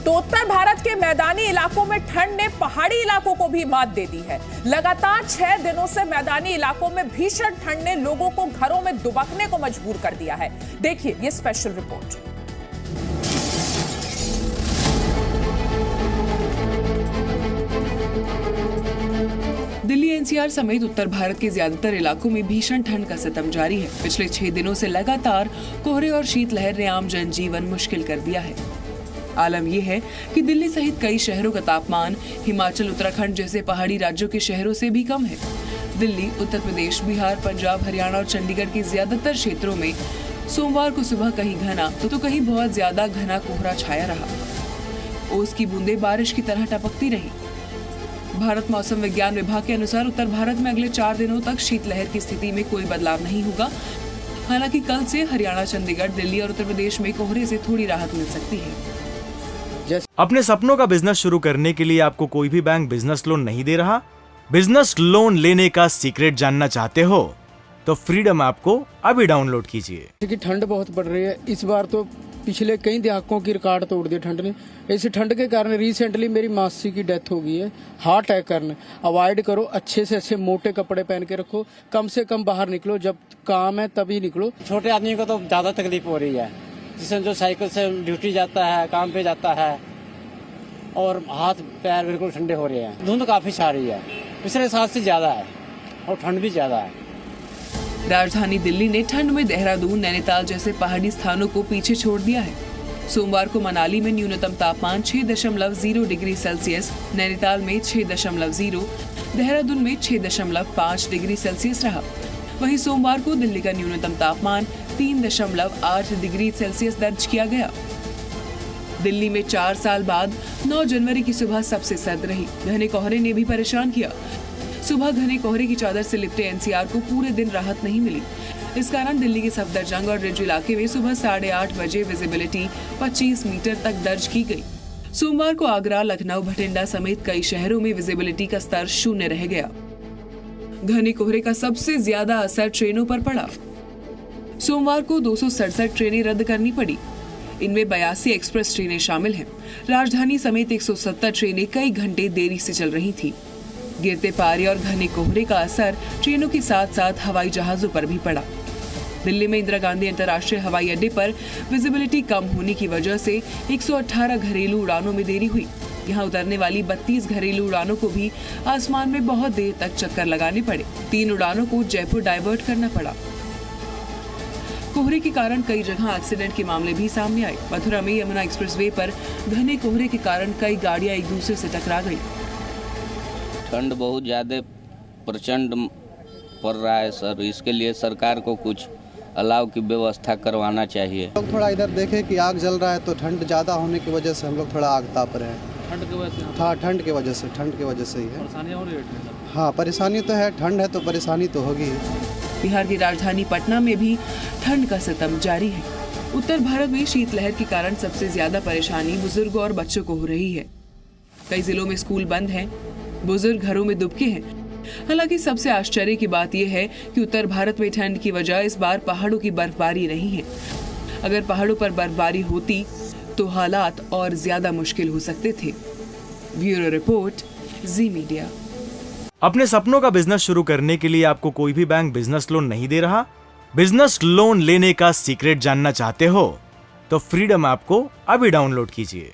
तो उत्तर भारत के मैदानी इलाकों में ठंड ने पहाड़ी इलाकों को भी मात दे दी है। लगातार 6 दिनों से मैदानी इलाकों में भीषण ठंड ने लोगों को घरों में दुबकने को मजबूर कर दिया है। देखिए ये स्पेशल रिपोर्ट। दिल्ली एनसीआर समेत उत्तर भारत के ज्यादातर इलाकों में भीषण ठंड का सितम जारी है। पिछले 6 दिनों से लगातार कोहरे और शीतलहर ने आम जनजीवन मुश्किल कर दिया है। आलम यह है कि दिल्ली सहित कई शहरों का तापमान हिमाचल, उत्तराखंड जैसे पहाड़ी राज्यों के शहरों से भी कम है। दिल्ली, उत्तर प्रदेश, बिहार, पंजाब, हरियाणा और चंडीगढ़ के ज्यादातर क्षेत्रों में सोमवार को सुबह कहीं घना तो कहीं बहुत ज्यादा घना कोहरा छाया रहा। ओस की बूंदें बारिश की तरह टपकती रही। भारत मौसम विज्ञान विभाग के अनुसार उत्तर भारत में अगले 4 दिनों तक शीतलहर की स्थिति में कोई बदलाव नहीं होगा। हालांकि कल से हरियाणा, चंडीगढ़, दिल्ली और उत्तर प्रदेश में कोहरे से थोड़ी राहत मिल सकती है। अपने सपनों का बिजनेस शुरू करने के लिए आपको कोई भी बैंक बिजनेस लोन नहीं दे रहा? बिजनेस लोन लेने का सीक्रेट जानना चाहते हो तो फ्रीडम ऐप को अभी डाउनलोड कीजिए। क्योंकि ठंड बहुत बढ़ रही है इस बार, तो पिछले कई दहाकों की रिकॉर्ड तोड़ दिया ठंड ने। इस ठंड के कारण रिसेंटली मेरी मासी की डेथ हो गई है हार्ट अटैक कारण। अवॉइड करो, अच्छे से अच्छे मोटे कपड़े पहन के रखो, कम से कम बाहर निकलो, जब काम है तभी निकलो। छोटे आदमी को तो ज्यादा तकलीफ हो रही है, जिससे जो साइकिल से ड्यूटी जाता है, काम पे जाता है और हाथ पैर बिल्कुल ठंडे हो रहे हैं। धुंध काफी छा रही है, पिछले साल से ज्यादा है और ठंड भी ज्यादा है। राजधानी दिल्ली ने ठंड में देहरादून, नैनीताल जैसे पहाड़ी स्थानों को पीछे छोड़ दिया है। सोमवार को मनाली में न्यूनतम तापमान 6.0 डिग्री सेल्सियस, नैनीताल में 6.0, देहरादून में 6.5 डिग्री सेल्सियस रहा। वहीं सोमवार को दिल्ली का न्यूनतम तापमान 3.8 डिग्री सेल्सियस दर्ज किया गया। दिल्ली में 4 साल बाद 9 जनवरी की सुबह सबसे सर्द रही। घने कोहरे ने भी परेशान किया। सुबह घने कोहरे की चादर से लिपटे एनसीआर को पूरे दिन राहत नहीं मिली। इस कारण दिल्ली के सफदरजंग और रिज इलाके में सुबह 8:30 बजे विजिबिलिटी 25 मीटर तक दर्ज की गई। सोमवार को आगरा, लखनऊ, भटिंडा समेत कई शहरों में विजिबिलिटी का स्तर 0 रह गया। घने कोहरे का सबसे ज्यादा असर ट्रेनों पर पड़ा। सोमवार को 267 ट्रेनें रद्द करनी पड़ी। इनमें 82 एक्सप्रेस ट्रेनें शामिल हैं। राजधानी समेत 170 ट्रेनें कई घंटे देरी से चल रही थी। गिरते पारे और घने कोहरे का असर ट्रेनों के साथ साथ हवाई जहाजों पर भी पड़ा। दिल्ली में इंदिरा गांधी अंतर्राष्ट्रीय हवाई अड्डे पर विजिबिलिटी कम होने की वजह से 118 घरेलू उड़ानों में देरी हुई। यहां उतरने वाली 32 घरेलू उड़ानों को भी आसमान में बहुत देर तक चक्कर लगाने पड़े। 3 उड़ानों को जयपुर डाइवर्ट करना पड़ा। कोहरे के कारण कई जगह एक्सीडेंट के मामले भी सामने आए। मथुरा में यमुना एक्सप्रेसवे पर घने कोहरे के कारण कई गाड़ियां एक दूसरे से टकरा गई। ठंड बहुत ज़्यादा प्रचंड पड़ रहा है सर, इसके लिए सरकार को कुछ अलाव की व्यवस्था करवाना चाहिए। लोग थोड़ा इधर देखें कि आग जल रहा है, तो ठंड ज़्यादा होने की वजह से हम लोग थोड़ा आग ताप रहे हैं। ठंड की वजह से? हाँ, ठंड की वजह से ही है। परेशानी हो रही है? हाँ, परेशानी तो है, ठंड है तो परेशानी तो होगी। बिहार की राजधानी पटना में भी ठंड का सितम जारी है। उत्तर भारत में शीतलहर के कारण सबसे ज्यादा परेशानी बुजुर्गों और बच्चों को हो रही है। कई जिलों में स्कूल बंद हैं, बुजुर्ग घरों में दुबके हैं। हालांकि सबसे आश्चर्य की बात यह है कि उत्तर भारत में ठंड की वजह इस बार पहाड़ों की बर्फबारी नहीं है। अगर पहाड़ों पर बर्फबारी होती तो हालात और ज्यादा मुश्किल हो सकते थे। ब्यूरो रिपोर्ट, जी मीडिया। अपने सपनों का बिजनेस शुरू करने के लिए आपको कोई भी बैंक बिजनेस लोन नहीं दे रहा? बिजनेस लोन लेने का सीक्रेट जानना चाहते हो तो फ्रीडम ऐप को अभी डाउनलोड कीजिए।